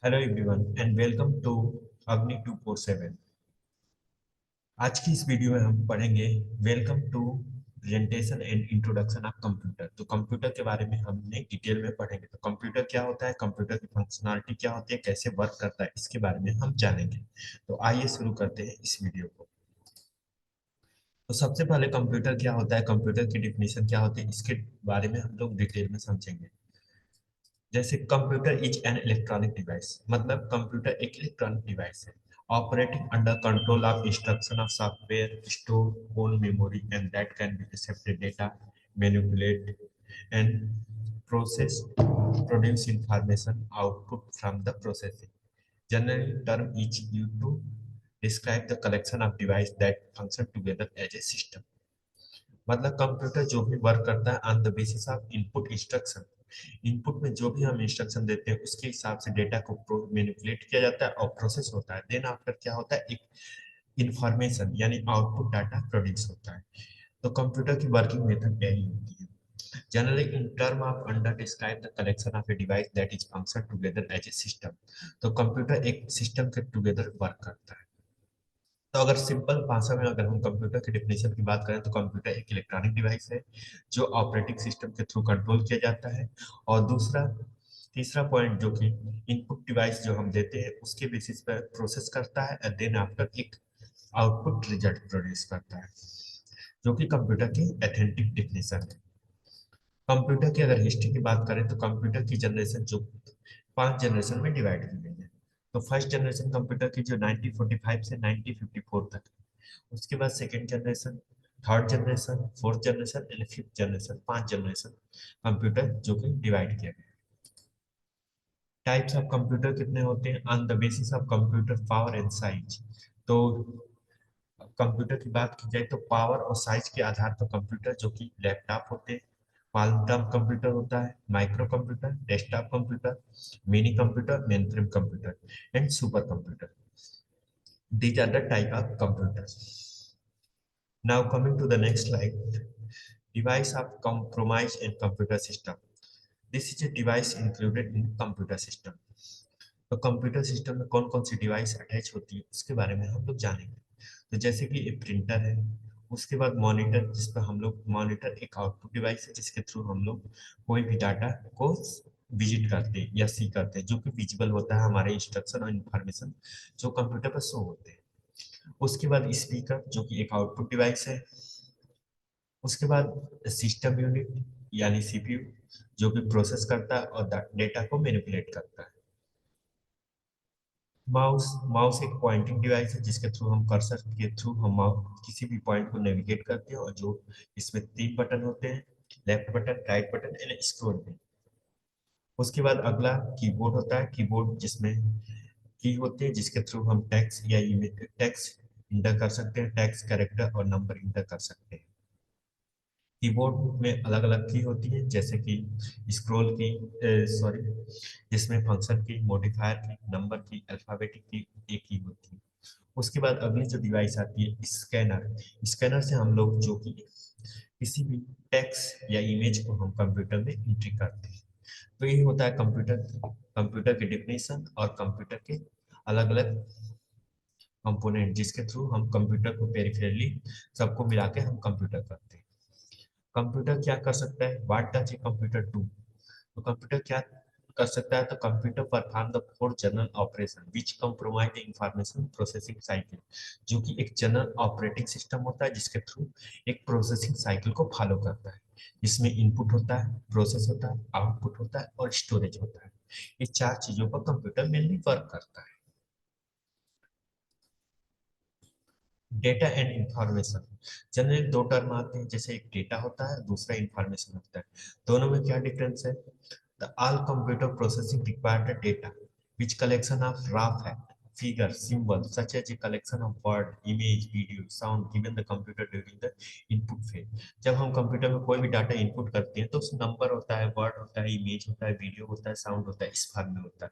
Hello everyone and welcome to Agni 247। आज की इस वीडियो में हम पढ़ेंगे welcome to presentation and introduction of computer. तो कंप्यूटर के बारे में हमने डिटेल में पढ़ेंगे। तो कंप्यूटर क्या होता है, कंप्यूटर की फंक्शनलिटी क्या होती है, कैसे वर्क करता है, इसके बारे में हम जानेंगे। तो आइए शुरू करते हैं इस वीडियो को। तो सबसे पहले कंप्यूटर क्या होता है, कंप्यूटर की डिफिनेशन क्या होती है, इसके बारे में हम लोग डिटेल में समझेंगे। जैसे computer is an electronic device, मतलब कंप्यूटर एक इलेक्ट्रॉनिक डिवाइस है operating under control of instruction of software store on memory and that can be accepted data manipulate and process produce information output from the processing. General term is used to describe the collection of devices that function together as a system। मतलब computer जो भी work करता है on the basis of input instruction. Input में जो भी हम instruction देते हैं उसके हिसाब से डेटा को मैनिपुलेट किया जाता है और प्रोसेस होता है। देन आफ्टर क्या होता है, एक इंफॉर्मेशन यानी आउटपुट डाटा प्रोड्यूस होता है। तो कंप्यूटर की वर्किंग मेथड यही होती है। Generally in term of under describe the collection of a device that is function together as a system. तो कंप्यूटर एक सिस्टम के टुगेदर वर्क करता है। तो अगर सिंपल भाषा में अगर हम कंप्यूटर की डेफिनेशन की बात करें तो कंप्यूटर एक इलेक्ट्रॉनिक डिवाइस है जो ऑपरेटिंग सिस्टम के थ्रू कंट्रोल किया जाता है। और दूसरा तीसरा पॉइंट जो कि इनपुट डिवाइस जो हम देते हैं उसके बेसिस पर प्रोसेस करता है और देन आफ्टर एक आउटपुट रिजल्ट प्रोड्यूस करता है, जो कि कंप्यूटर की एथेंटिक डेफिनेशन है। कंप्यूटर की अगर हिस्ट्री की बात करें तो कंप्यूटर की जनरेशन जो 5 जनरेशन में डिवाइड की गई है। तो फर्स्ट जनरेशन कंप्यूटर की जो 1945 से 1954 तक है। उसके बाद second generation, third generation, fourth generation and fifth generation, 5 generation computer जो कि डिवाइड किया गया। टाइप्स ऑफ कंप्यूटर कितने होते हैं on the basis of computer power and size. तो कंप्यूटर की बात की जाए तो पावर और साइज के आधार पर कंप्यूटर जो कि लैपटॉप होते हैं, क्वांटम कंप्यूटर होता है, micro computer, desktop computer, mini computer, mainframe computer and super computer. These are the type of computers. Now coming to the next slide, device of compromise in computer system. This is a device included in computer system. तो computer system में कौन कौन सी device attach होती है उसके बारे में हम लोग जानेंगे। तो जैसे कि एक प्रिंटर है, उसके बाद मॉनिटर, जिस पर हम लोग मॉनिटर एक आउटपुट डिवाइस है जिसके थ्रू हम लोग कोई भी डाटा को विजिट करते हैं या सी करते हैं, जो कि विजिबल होता है हमारे इंस्ट्रक्शन और इंफॉर्मेशन जो कंप्यूटर पर शो होते हैं। उसके बाद स्पीकर जो कि एक आउटपुट डिवाइस है। उसके बाद सिस्टम यूनिट यानी सीपीयू जो कि प्रोसेस करता है और डेटा को मैनिपुलेट करता है। माउस माउस एक पॉइंटिंग डिवाइस है जिसके थ्रू हम कर्सर के थ्रू हम किसी भी पॉइंट को नेविगेट करते हैं, और जो इसमें 3 बटन होते हैं, left button, right button and scroll button. उसके बाद अगला कीबोर्ड होता है, कीबोर्ड जिसमें की होती है जिसके थ्रू हम टेक्स्ट या इमेज टेक्स्ट इंटर कर सकते हैं, टेक्स्ट, कैरेक्टर और नंबर इंटर कर सकते हैं। कीबोर्ड में अलग अलग की होती है जैसे कि स्क्रॉल की, सॉरी, जिसमें फंक्शन की, मॉडिफायर की, नंबर की, अल्फाबेटिक की एक ही होती है। उसके बाद अगली जो डिवाइस आती है स्कैनर। स्कैनर से हम लोग जो कि किसी भी टेक्स्ट या इमेज को हम कंप्यूटर में एंट्री करते हैं। तो ये होता है कंप्यूटर की डिफिनेशन और कंप्यूटर के अलग अलग कंपोनेंट जिसके थ्रू हम कंप्यूटर को पेरिफेरली सबको मिला के हम कंप्यूटर करते हैं। कंप्यूटर क्या कर सकता है, what does a computer do. तो कंप्यूटर क्या कर सकता है, तो computer perform the 4 general operation which compromise the information processing cycle, जो कि एक जनरल ऑपरेटिंग सिस्टम होता है जिसके थ्रू एक प्रोसेसिंग साइकिल को फॉलो करता है, जिसमें इनपुट होता है, प्रोसेस होता है, आउटपुट होता है और स्टोरेज होता है। ये 4 चीजों पर कंप्यूटर मेनली वर्क करता है। Data and information, generally 2 term आते हैं, जैसे एक डेटा होता है, दूसरा इंफॉर्मेशन होता है। दोनों में क्या डिफरेंस है, the all computer processing require the data which collection of raw fact figure symbol such as a collection of word image video sound given the computer during the input phase। जब हम computer में कोई भी data input करते हैं तो उस number होता है, वर्ड होता है, इमेज होता है, वीडियो होता है, साउंड होता है, इस फॉर्म में होता है।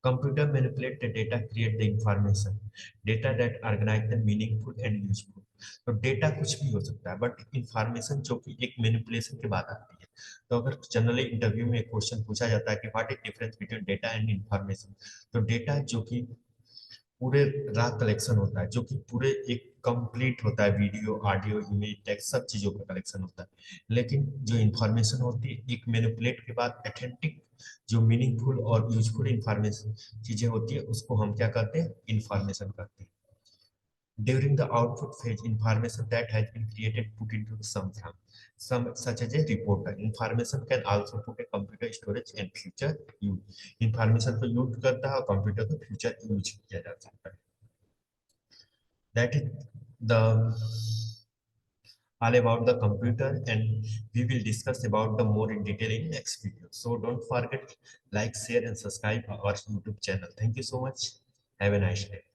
Computer manipulate the data, create the information, data that organize the meaningful and useful. तो डेटा कुछ भी हो सकता है, बट इंफॉर्मेशन जो कि एक मैनिपुलेशन के बाद आती है। तो अगर जनरली इंटरव्यू में एक क्वेश्चन पूछा जाता है कि what is difference between data and information, तो डेटा जो कि पूरे रात कलेक्शन होता है, जो कि पूरे एक कंप्लीट होता है, वीडियो, ऑडियो, इमेज, टेक्स्ट, सब चीजों का कलेक्शन होता है। लेकिन जो इंफॉर्मेशन होती है, एक मैनिपुलेट के बाद ऑथेंटिक जो मीनिंगफुल और यूजफुल इंफॉर्मेशन चीजें होती है, उसको हम क्या करते हैं, इंफॉर्मेशन करते हैं। During the output phase, information that has been created put into some such as a reporter. Information can also put a computer storage and future use. Information को यूज करता है और कंप्यूटर को फ्यूचर यूज किया जा सकता है। That is the all about the computer, and we will discuss about the more in detail in next video. So don't forget like, share and subscribe our YouTube channel. Thank you so much. Have a nice day.